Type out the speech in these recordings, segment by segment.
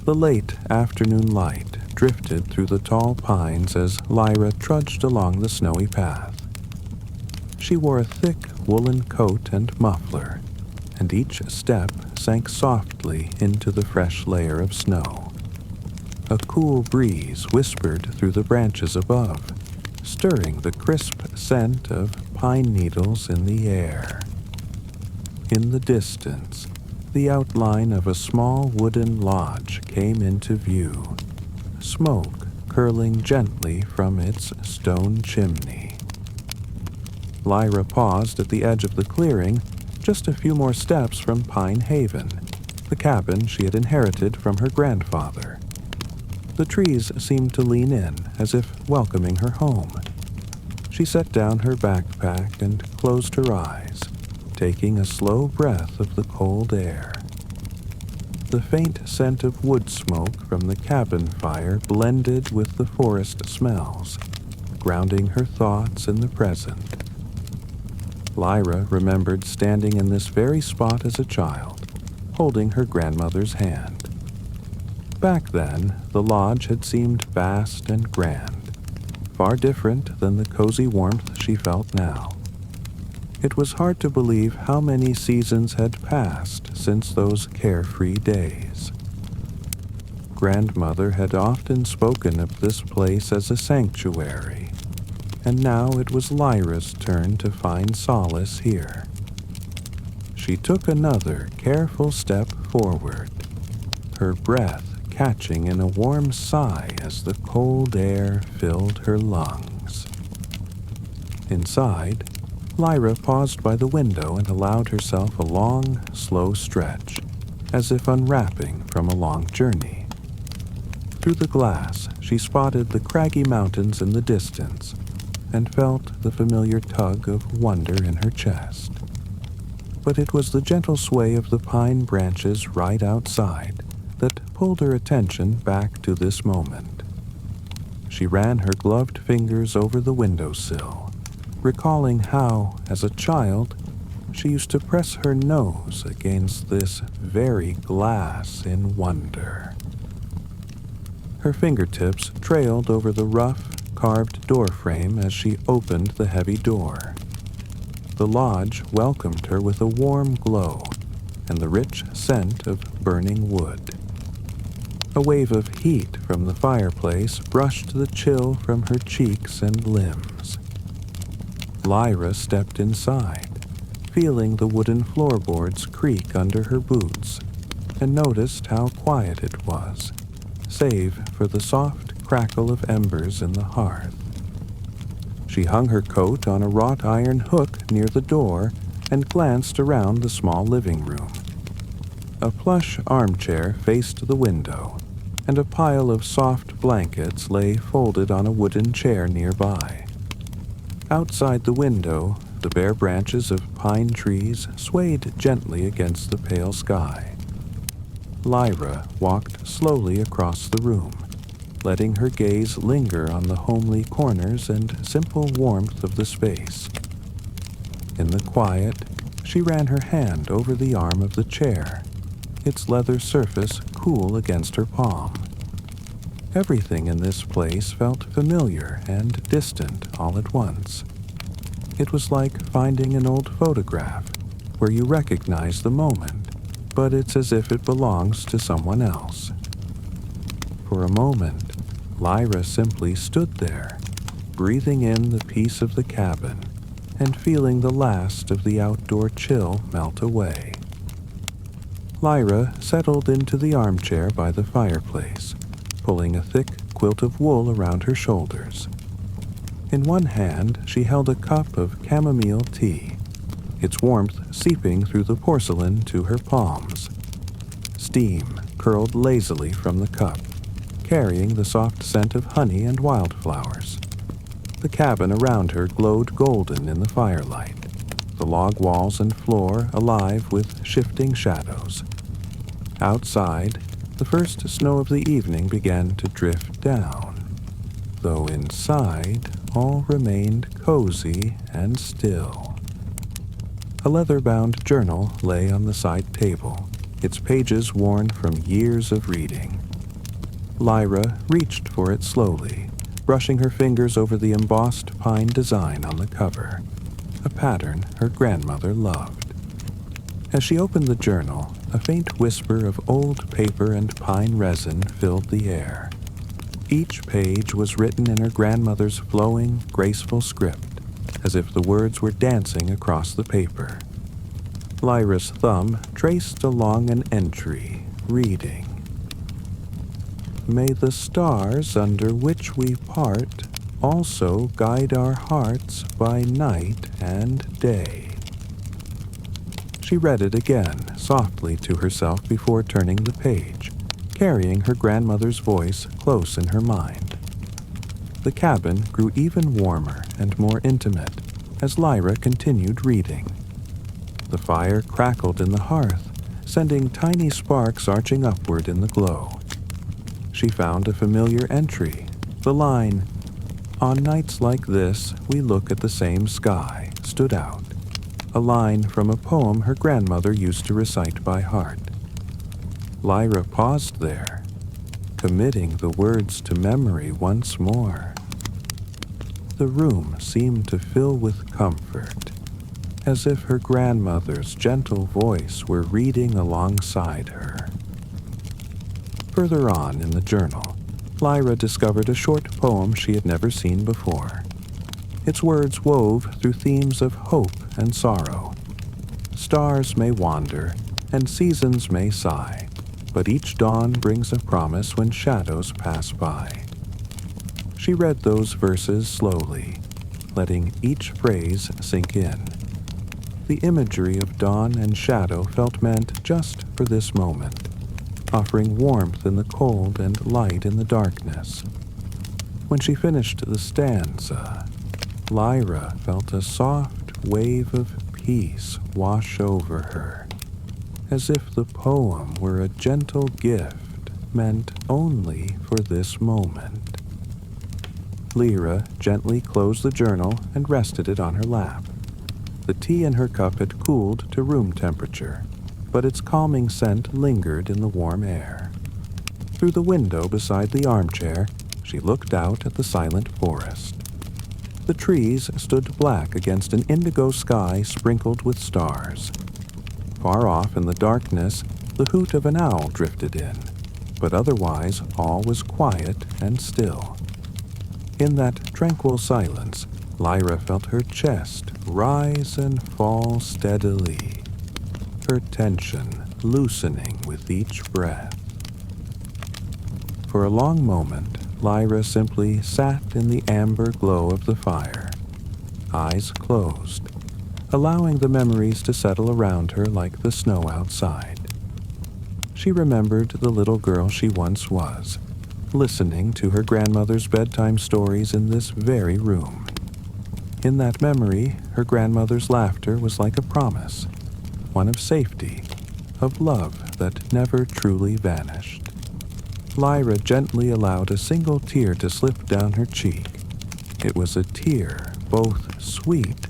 The late afternoon light drifted through the tall pines as Lyra trudged along the snowy path. She wore a thick woolen coat and muffler, and each step sank softly into the fresh layer of snow. A cool breeze whispered through the branches above, stirring the crisp scent of pine needles in the air. In the distance, the outline of a small wooden lodge came into view, smoke curling gently from its stone chimney. Lyra paused at the edge of the clearing, just a few more steps from Pine Haven, the cabin she had inherited from her grandfather. The trees seemed to lean in, as if welcoming her home. She set down her backpack and closed her eyes, taking a slow breath of the cold air. The faint scent of wood smoke from the cabin fire blended with the forest smells, grounding her thoughts in the present. Lyra remembered standing in this very spot as a child, holding her grandmother's hand. Back then, the lodge had seemed vast and grand, far different than the cozy warmth she felt now. It was hard to believe how many seasons had passed since those carefree days. Grandmother had often spoken of this place as a sanctuary, and now it was Lyra's turn to find solace here. She took another careful step forward, her breath catching in a warm sigh as the cold air filled her lungs. Inside, Lyra paused by the window and allowed herself a long, slow stretch, as if unwrapping from a long journey. Through the glass, she spotted the craggy mountains in the distance and felt the familiar tug of wonder in her chest. But it was the gentle sway of the pine branches right outside that pulled her attention back to this moment. She ran her gloved fingers over the windowsill, recalling how, as a child, she used to press her nose against this very glass in wonder. Her fingertips trailed over the rough, carved doorframe as she opened the heavy door. The lodge welcomed her with a warm glow and the rich scent of burning wood. A wave of heat from the fireplace brushed the chill from her cheeks and limbs. Lyra stepped inside, feeling the wooden floorboards creak under her boots, and noticed how quiet it was, save for the soft crackle of embers in the hearth. She hung her coat on a wrought iron hook near the door and glanced around the small living room. A plush armchair faced the window, and a pile of soft blankets lay folded on a wooden chair nearby. Outside the window, the bare branches of pine trees swayed gently against the pale sky. Lyra walked slowly across the room, letting her gaze linger on the homely corners and simple warmth of the space. In the quiet, she ran her hand over the arm of the chair, its leather surface cool against her palm. Everything in this place felt familiar and distant all at once. It was like finding an old photograph where you recognize the moment, but it's as if it belongs to someone else. For a moment, Lyra simply stood there, breathing in the peace of the cabin and feeling the last of the outdoor chill melt away. Lyra settled into the armchair by the fireplace, pulling a thick quilt of wool around her shoulders. In one hand, she held a cup of chamomile tea, its warmth seeping through the porcelain to her palms. Steam curled lazily from the cup, carrying the soft scent of honey and wildflowers. The cabin around her glowed golden in the firelight, the log walls and floor alive with shifting shadows. Outside, the first snow of the evening began to drift down, though inside all remained cozy and still. A leather-bound journal lay on the side table, its pages worn from years of reading. Lyra reached for it slowly, brushing her fingers over the embossed pine design on the cover, a pattern her grandmother loved. As she opened the journal, a faint whisper of old paper and pine resin filled the air. Each page was written in her grandmother's flowing, graceful script, as if the words were dancing across the paper. Lyra's thumb traced along an entry, reading, "May the stars under which we part also guide our hearts by night and day." She read it again, softly to herself before turning the page, carrying her grandmother's voice close in her mind. The cabin grew even warmer and more intimate as Lyra continued reading. The fire crackled in the hearth, sending tiny sparks arching upward in the glow. She found a familiar entry, the line, "On nights like this, we look at the same sky," stood out, a line from a poem her grandmother used to recite by heart. Lyra paused there, committing the words to memory once more. The room seemed to fill with comfort, as if her grandmother's gentle voice were reading alongside her. Further on in the journal, Lyra discovered a short poem she had never seen before. Its words wove through themes of hope and sorrow. Stars may wander, and seasons may sigh, but each dawn brings a promise when shadows pass by. She read those verses slowly, letting each phrase sink in. The imagery of dawn and shadow felt meant just for this moment, offering warmth in the cold and light in the darkness. When she finished the stanza, Lyra felt a soft wave of peace wash over her, as if the poem were a gentle gift meant only for this moment. Lyra gently closed the journal and rested it on her lap. The tea in her cup had cooled to room temperature, but its calming scent lingered in the warm air. Through the window beside the armchair, she looked out at the silent forest. The trees stood black against an indigo sky sprinkled with stars. Far off in the darkness, the hoot of an owl drifted in, but otherwise all was quiet and still. In that tranquil silence, Lyra felt her chest rise and fall steadily, her tension loosening with each breath. For a long moment, Lyra simply sat in the amber glow of the fire, eyes closed, allowing the memories to settle around her like the snow outside. She remembered the little girl she once was, listening to her grandmother's bedtime stories in this very room. In that memory, her grandmother's laughter was like a promise, one of safety, of love that never truly vanished. Lyra gently allowed a single tear to slip down her cheek. It was a tear both sweet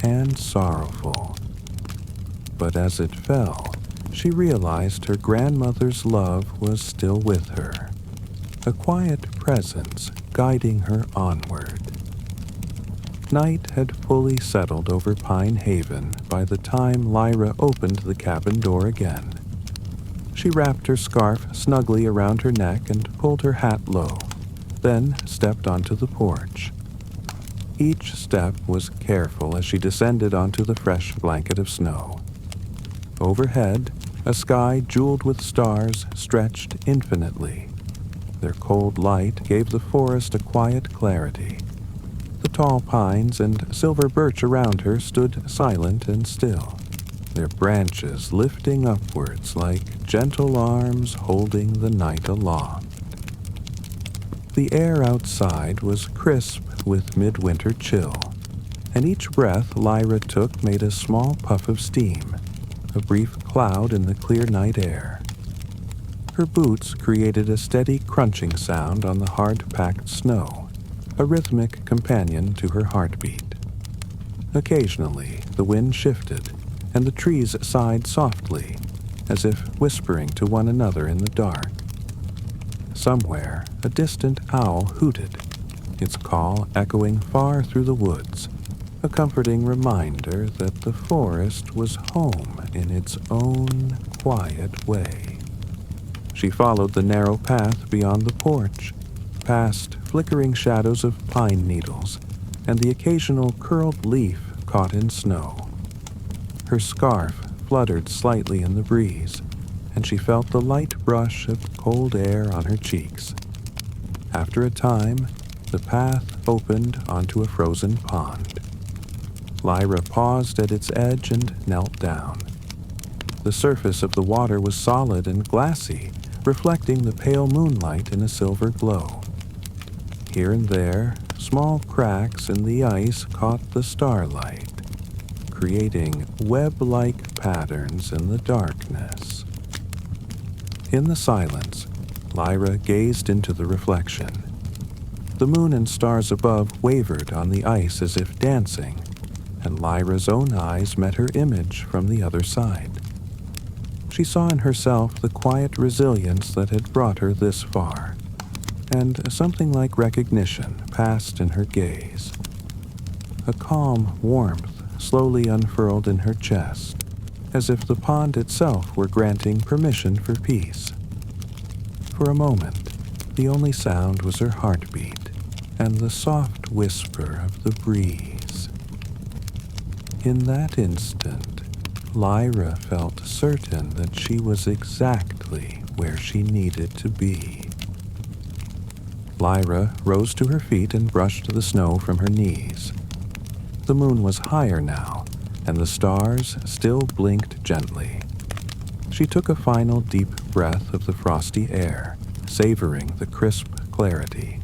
and sorrowful. But as it fell, she realized her grandmother's love was still with her, a quiet presence guiding her onward. Night had fully settled over Pine Haven by the time Lyra opened the cabin door again. She wrapped her scarf snugly around her neck and pulled her hat low, then stepped onto the porch. Each step was careful as she descended onto the fresh blanket of snow. Overhead, a sky jeweled with stars stretched infinitely. Their cold light gave the forest a quiet clarity. The tall pines and silver birch around her stood silent and still, their branches lifting upwards like gentle arms holding the night aloft. The air outside was crisp with midwinter chill, and each breath Lyra took made a small puff of steam, a brief cloud in the clear night air. Her boots created a steady crunching sound on the hard-packed snow, a rhythmic companion to her heartbeat. Occasionally, the wind shifted, and the trees sighed softly, as if whispering to one another in the dark. Somewhere, a distant owl hooted, its call echoing far through the woods, a comforting reminder that the forest was home in its own quiet way. She followed the narrow path beyond the porch, past flickering shadows of pine needles and the occasional curled leaf caught in snow. Her scarf fluttered slightly in the breeze, and she felt the light brush of cold air on her cheeks. After a time, the path opened onto a frozen pond. Lyra paused at its edge and knelt down. The surface of the water was solid and glassy, reflecting the pale moonlight in a silver glow. Here and there, small cracks in the ice caught the starlight, creating web-like patterns in the darkness. In the silence, Lyra gazed into the reflection. The moon and stars above wavered on the ice as if dancing, and Lyra's own eyes met her image from the other side. She saw in herself the quiet resilience that had brought her this far, and something like recognition passed in her gaze. A calm warmth slowly unfurled in her chest, as if the pond itself were granting permission for peace. For a moment, the only sound was her heartbeat and the soft whisper of the breeze. In that instant, Lyra felt certain that she was exactly where she needed to be. Lyra rose to her feet and brushed the snow from her knees. The moon was higher now, and the stars still blinked gently. She took a final deep breath of the frosty air, savoring the crisp clarity.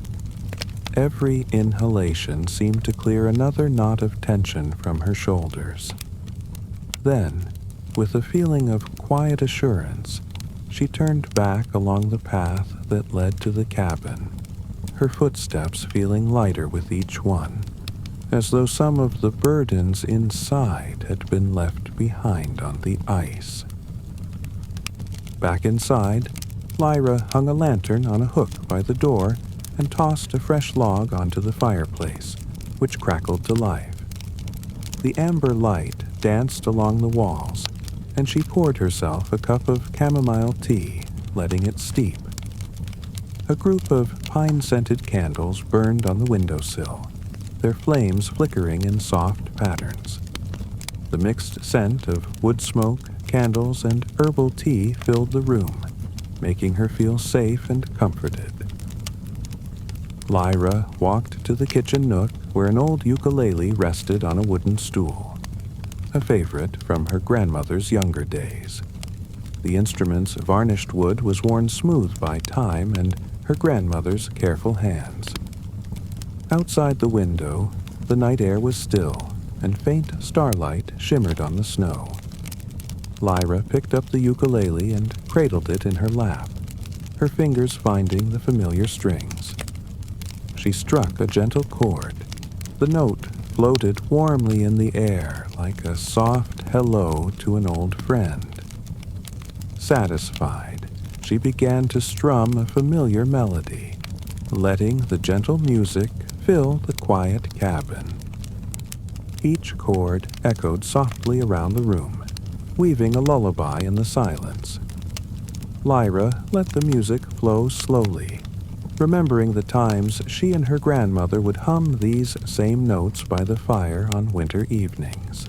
Every inhalation seemed to clear another knot of tension from her shoulders. Then, with a feeling of quiet assurance, she turned back along the path that led to the cabin, her footsteps feeling lighter with each one, as though some of the burdens inside had been left behind on the ice. Back inside, Lyra hung a lantern on a hook by the door and tossed a fresh log onto the fireplace, which crackled to life. The amber light danced along the walls, and she poured herself a cup of chamomile tea, letting it steep. A group of pine-scented candles burned on the windowsill, their flames flickering in soft patterns. The mixed scent of wood smoke, candles, and herbal tea filled the room, making her feel safe and comforted. Lyra walked to the kitchen nook where an old ukulele rested on a wooden stool, a favorite from her grandmother's younger days. The instrument's varnished wood was worn smooth by time and her grandmother's careful hands. Outside the window, the night air was still, and faint starlight shimmered on the snow. Lyra picked up the ukulele and cradled it in her lap, her fingers finding the familiar strings. She struck a gentle chord. The note floated warmly in the air like a soft hello to an old friend. Satisfied, she began to strum a familiar melody, letting the gentle music fill the quiet cabin. Each chord echoed softly around the room, weaving a lullaby in the silence. Lyra let the music flow slowly, remembering the times she and her grandmother would hum these same notes by the fire on winter evenings.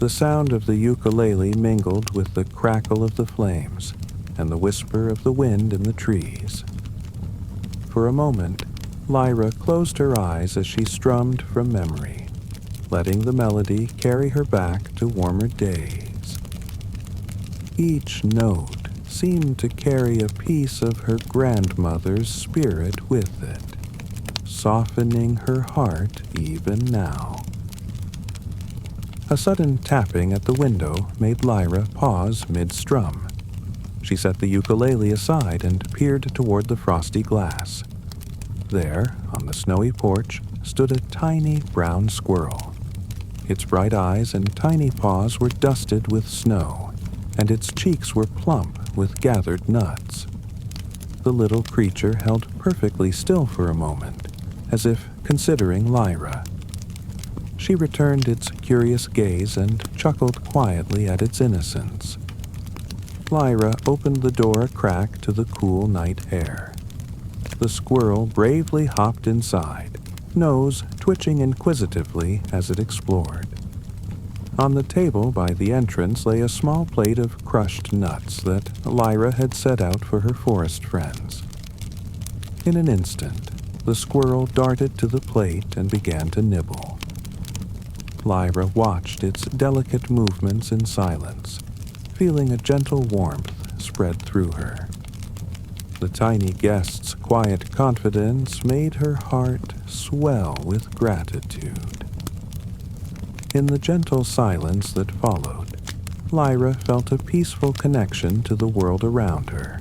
The sound of the ukulele mingled with the crackle of the flames and the whisper of the wind in the trees. For a moment, Lyra closed her eyes as she strummed from memory, letting the melody carry her back to warmer days. Each note seemed to carry a piece of her grandmother's spirit with it, softening her heart even now. A sudden tapping at the window made Lyra pause mid-strum. She set the ukulele aside and peered toward the frosty glass. There, on the snowy porch, stood a tiny brown squirrel. Its bright eyes and tiny paws were dusted with snow, and its cheeks were plump with gathered nuts. The little creature held perfectly still for a moment, as if considering Lyra. She returned its curious gaze and chuckled quietly at its innocence. Lyra opened the door a crack to the cool night air. The squirrel bravely hopped inside, nose twitching inquisitively as it explored. On the table by the entrance lay a small plate of crushed nuts that Lyra had set out for her forest friends. In an instant, the squirrel darted to the plate and began to nibble. Lyra watched its delicate movements in silence, feeling a gentle warmth spread through her. The tiny guest's quiet confidence made her heart swell with gratitude. In the gentle silence that followed, Lyra felt a peaceful connection to the world around her.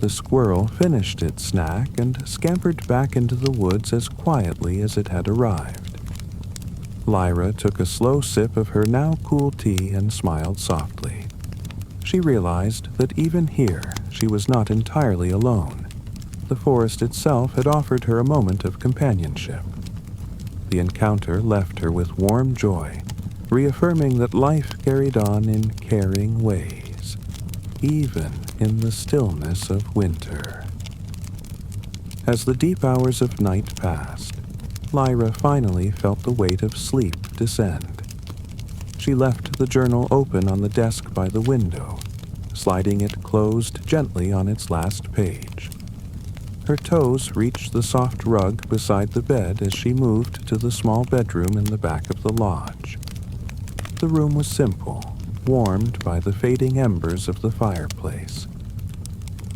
The squirrel finished its snack and scampered back into the woods as quietly as it had arrived. Lyra took a slow sip of her now cool tea and smiled softly. She realized that even here she was not entirely alone. The forest itself had offered her a moment of companionship. The encounter left her with warm joy, reaffirming that life carried on in caring ways, even in the stillness of winter. As the deep hours of night passed, Lyra finally felt the weight of sleep descend. She left the journal open on the desk by the window, sliding it closed gently on its last page. Her toes reached the soft rug beside the bed as she moved to the small bedroom in the back of the lodge. The room was simple, warmed by the fading embers of the fireplace.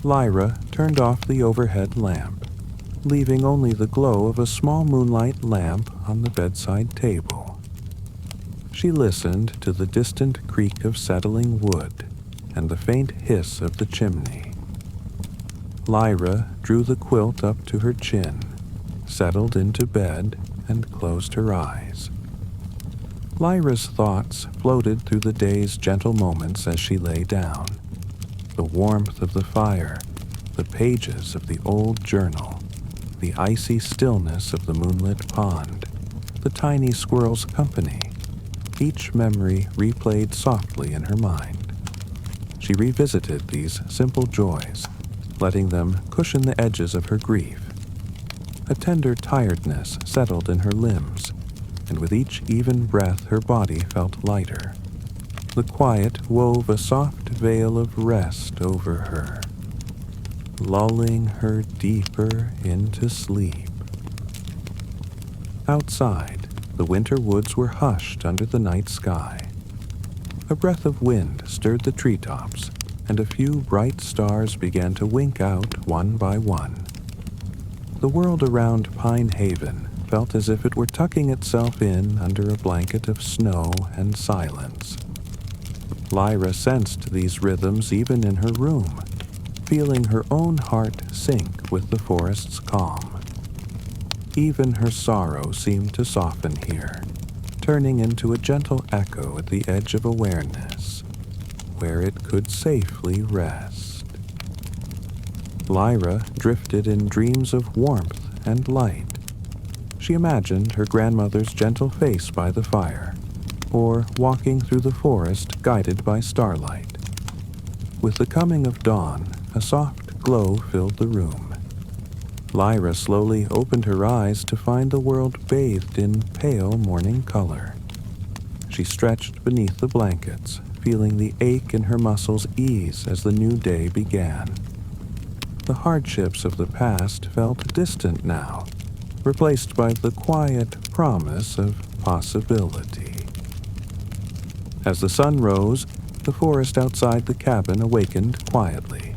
Lyra turned off the overhead lamp, leaving only the glow of a small moonlight lamp on the bedside table. She listened to the distant creak of settling wood and the faint hiss of the chimney. Lyra drew the quilt up to her chin, settled into bed, and closed her eyes. Lyra's thoughts floated through the day's gentle moments as she lay down. The warmth of the fire, the pages of the old journal, the icy stillness of the moonlit pond, the tiny squirrel's company, each memory replayed softly in her mind. She revisited these simple joys, letting them cushion the edges of her grief. A tender tiredness settled in her limbs, and with each even breath her body felt lighter. The quiet wove a soft veil of rest over her, lulling her deeper into sleep. Outside, the winter woods were hushed under the night sky. A breath of wind stirred the treetops, and a few bright stars began to wink out one by one. The world around Pine Haven felt as if it were tucking itself in under a blanket of snow and silence. Lyra sensed these rhythms even in her room, feeling her own heart sink with the forest's calm. Even her sorrow seemed to soften here, turning into a gentle echo at the edge of awareness, where it could safely rest. Lyra drifted in dreams of warmth and light. She imagined her grandmother's gentle face by the fire, or walking through the forest guided by starlight. With the coming of dawn, a soft glow filled the room. Lyra slowly opened her eyes to find the world bathed in pale morning color. She stretched beneath the blankets, feeling the ache in her muscles ease as the new day began. The hardships of the past felt distant now, replaced by the quiet promise of possibility. As the sun rose, the forest outside the cabin awakened quietly.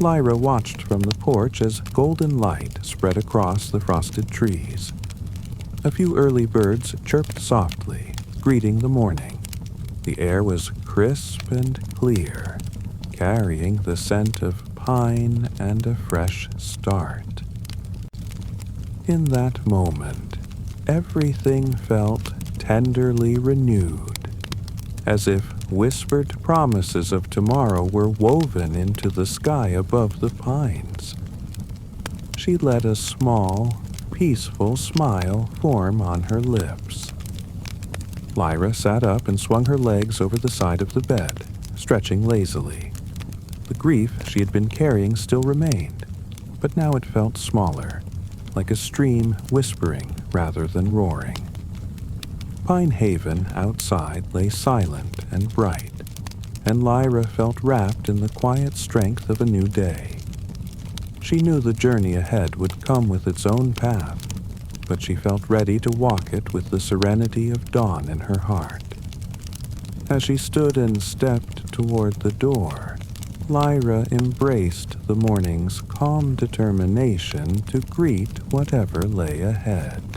Lyra watched from the porch as golden light spread across the frosted trees. A few early birds chirped softly, greeting the morning. The air was crisp and clear, carrying the scent of pine and a fresh start. In that moment, everything felt tenderly renewed, as if Whispered promises of tomorrow were woven into the sky above the pines. She let a small, peaceful smile form on her lips. Lyra sat up and swung her legs over the side of the bed, stretching lazily. The grief she had been carrying still remained, but now it felt smaller, like a stream whispering rather than roaring. Pine Haven outside lay silent and bright, and Lyra felt wrapped in the quiet strength of a new day. She knew the journey ahead would come with its own path, but she felt ready to walk it with the serenity of dawn in her heart. As she stood and stepped toward the door, Lyra embraced the morning's calm determination to greet whatever lay ahead.